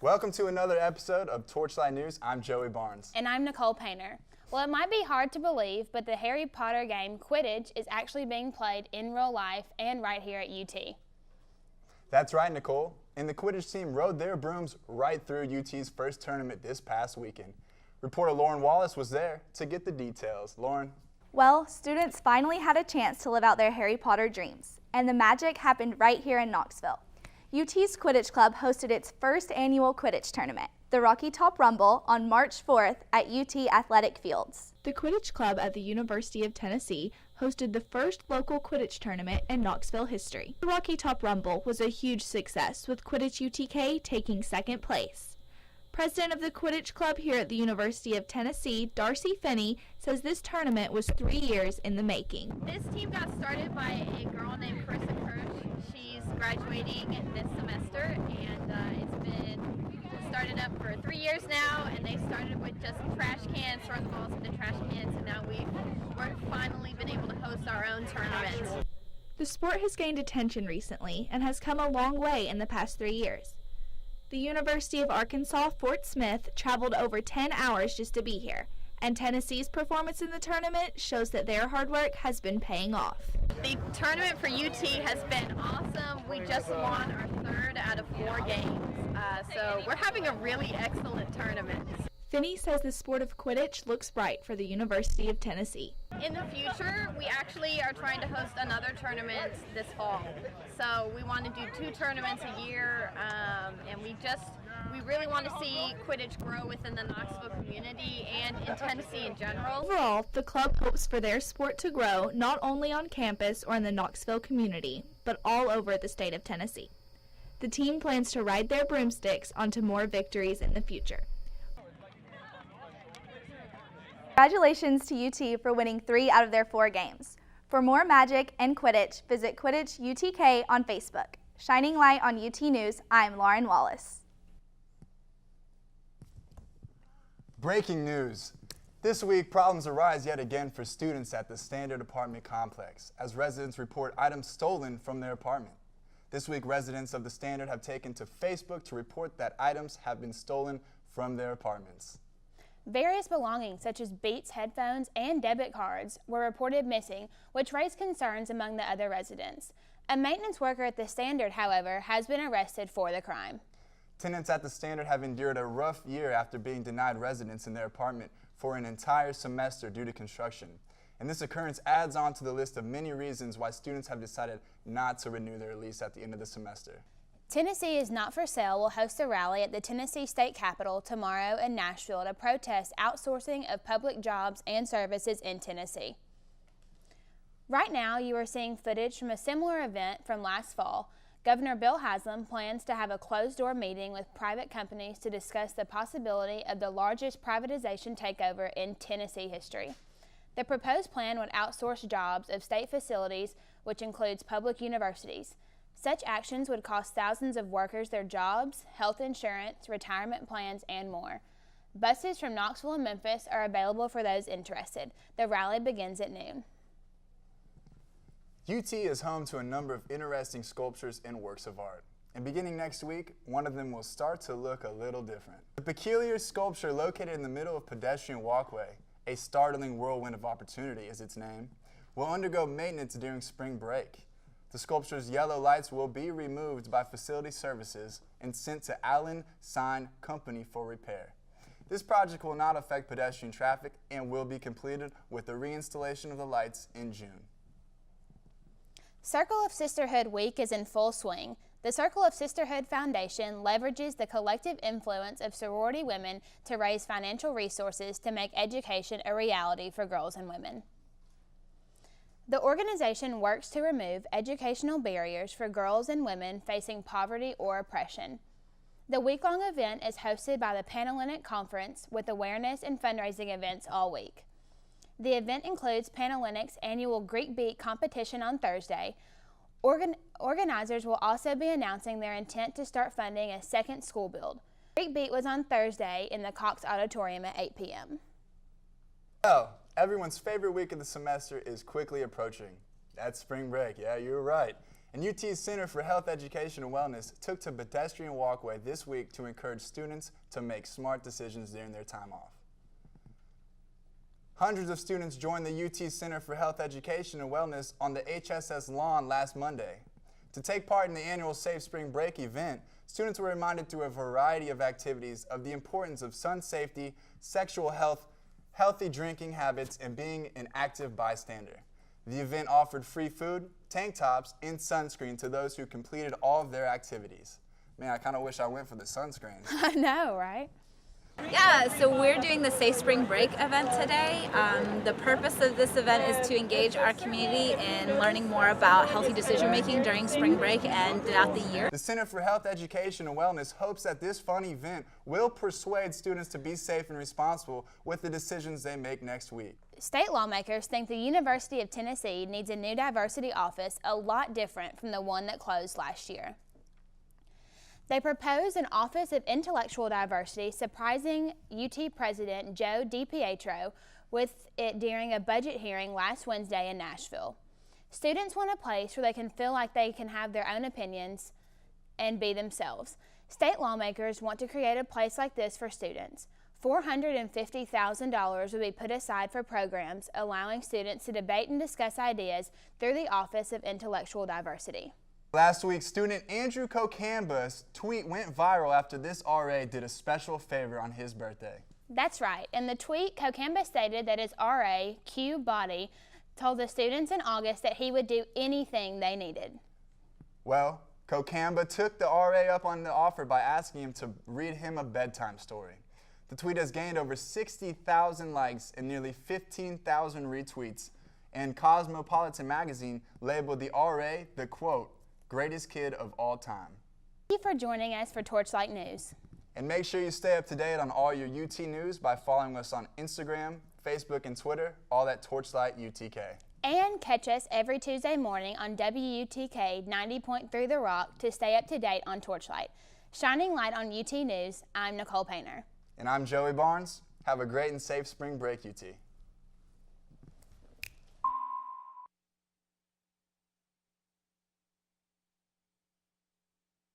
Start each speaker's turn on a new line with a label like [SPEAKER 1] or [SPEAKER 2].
[SPEAKER 1] Welcome to another episode of TorchLight News. I'm Joey Barnes.
[SPEAKER 2] And I'm Nicole Painter. Well, it might be hard to believe, but the Harry Potter game Quidditch is actually being played in real life and right here at UT.
[SPEAKER 1] That's right, Nicole. And the Quidditch team rode their brooms right through UT's first tournament this past weekend. Reporter Lauren Wallace was there to get the details. Lauren.
[SPEAKER 3] Well, students finally had a chance to live out their Harry Potter dreams, and the magic happened right here in Knoxville. UT's Quidditch Club hosted its first annual Quidditch Tournament, the Rocky Top Rumble, on March 4th at UT Athletic Fields.
[SPEAKER 4] The Quidditch Club at the University of Tennessee hosted the first local Quidditch tournament in Knoxville history. The Rocky Top Rumble was a huge success, with Quidditch UTK taking second place. President of the Quidditch Club here at the University of Tennessee, Darcy Finney, says this tournament was 3 years in the making.
[SPEAKER 5] This team got started by a girl named Carissa Kirsch. She's graduating this semester, and it's been started up for 3 years now, and they started with just trash cans, throwing the balls into trash cans, and now we've finally been able to host our own tournament.
[SPEAKER 4] The sport has gained attention recently and has come a long way in the past 3 years. The University of Arkansas Fort Smith traveled over 10 hours just to be here, and Tennessee's performance in the tournament shows that their hard work has been paying off.
[SPEAKER 5] The tournament for UT has been awesome. We just won our 3rd out of 4 games, so we're having a really excellent tournament.
[SPEAKER 4] Finney says the sport of Quidditch looks bright for the University of Tennessee.
[SPEAKER 5] In the future, we actually are trying to host another tournament this fall. So we want to do 2 tournaments a year, and we really want to see Quidditch grow within the Knoxville community and in Tennessee in general.
[SPEAKER 4] Overall, the club hopes for their sport to grow not only on campus or in the Knoxville community, but all over the state of Tennessee. The team plans to ride their broomsticks onto more victories in the future.
[SPEAKER 3] Congratulations to UT for winning 3 out of their 4 games. For more magic and Quidditch, visit Quidditch UTK on Facebook. Shining light on UT News, I'm Lauren Wallace.
[SPEAKER 1] Breaking news. This week, problems arise yet again for students at the Standard apartment complex as residents report items stolen from their apartment. This week, residents of the Standard have taken to Facebook to report that items have been stolen from their apartments.
[SPEAKER 2] Various belongings such as Beats headphones and debit cards were reported missing, which raised concerns among the other residents. A maintenance worker at the Standard, however, has been arrested for the crime.
[SPEAKER 1] Tenants at the Standard have endured a rough year after being denied residence in their apartment for an entire semester due to construction. And this occurrence adds on to the list of many reasons why students have decided not to renew their lease at the end of the semester.
[SPEAKER 2] Tennessee is Not for Sale will host a rally at the Tennessee State Capitol tomorrow in Nashville to protest outsourcing of public jobs and services in Tennessee. Right now, you are seeing footage from a similar event from last fall. Governor Bill Haslam plans to have a closed-door meeting with private companies to discuss the possibility of the largest privatization takeover in Tennessee history. The proposed plan would outsource jobs of state facilities, which includes public universities. Such actions would cost thousands of workers their jobs, health insurance, retirement plans, and more. Buses from Knoxville and Memphis are available for those interested. The rally begins at noon.
[SPEAKER 1] UT is home to a number of interesting sculptures and works of art. And beginning next week, one of them will start to look a little different. The peculiar sculpture located in the middle of pedestrian walkway, a startling whirlwind of opportunity is its name, will undergo maintenance during spring break. The sculpture's yellow lights will be removed by facility services and sent to Allen Sign Company for repair. This project will not affect pedestrian traffic and will be completed with the reinstallation of the lights in June.
[SPEAKER 2] Circle of Sisterhood Week is in full swing. The Circle of Sisterhood Foundation leverages the collective influence of sorority women to raise financial resources to make education a reality for girls and women. The organization works to remove educational barriers for girls and women facing poverty or oppression. The week-long event is hosted by the Panhellenic Conference with awareness and fundraising events all week. The event includes Panhellenic's annual Greek Beat competition on Thursday. Organizers will also be announcing their intent to start funding a second school build. Greek Beat was on Thursday in the Cox Auditorium at 8 p.m.
[SPEAKER 1] Well, everyone's favorite week of the semester is quickly approaching. That's spring break, yeah, you're right. And UT's Center for Health Education and Wellness took to pedestrian walkway this week to encourage students to make smart decisions during their time off. Hundreds of students joined the UT Center for Health Education and Wellness on the HSS lawn last Monday. To take part in the annual Safe Spring Break event, students were reminded through a variety of activities of the importance of sun safety, sexual health, healthy drinking habits, and being an active bystander. The event offered free food, tank tops, and sunscreen to those who completed all of their activities. Man, I kind of wish I went for the sunscreen.
[SPEAKER 2] I know, right?
[SPEAKER 6] Yeah, so we're doing the Safe Spring Break event today. The purpose of this event is to engage our community in learning more about healthy decision making during spring break and throughout the year.
[SPEAKER 1] The Center for Health Education and Wellness hopes that this fun event will persuade students to be safe and responsible with the decisions they make next week.
[SPEAKER 2] State lawmakers think the University of Tennessee needs a new diversity office a lot different from the one that closed last year. They propose an Office of Intellectual Diversity, surprising UT President Joe DiPietro with it during a budget hearing last Wednesday in Nashville. Students want a place where they can feel like they can have their own opinions and be themselves. State lawmakers want to create a place like this for students. $450,000 will be put aside for programs allowing students to debate and discuss ideas through the Office of Intellectual Diversity.
[SPEAKER 1] Last week, student Andrew Kokamba's tweet went viral after this RA did a special favor on his birthday.
[SPEAKER 2] That's right. In the tweet, Kokamba stated that his RA, Q Body, told the students in August that he would do anything they needed.
[SPEAKER 1] Well, Kokamba took the RA up on the offer by asking him to read him a bedtime story. The tweet has gained over 60,000 likes and nearly 15,000 retweets, and Cosmopolitan magazine labeled the RA the, quote, greatest kid of all time.
[SPEAKER 2] Thank you for joining us for TorchLight News.
[SPEAKER 1] And make sure you stay up to date on all your UT news by following us on Instagram, Facebook, and Twitter, all at TorchLight UTK.
[SPEAKER 2] And catch us every Tuesday morning on WUTK 90.3 The Rock to stay up to date on TorchLight. Shining light on UT News, I'm Nicole Painter.
[SPEAKER 1] And I'm Joey Barnes. Have a great and safe spring break, UT.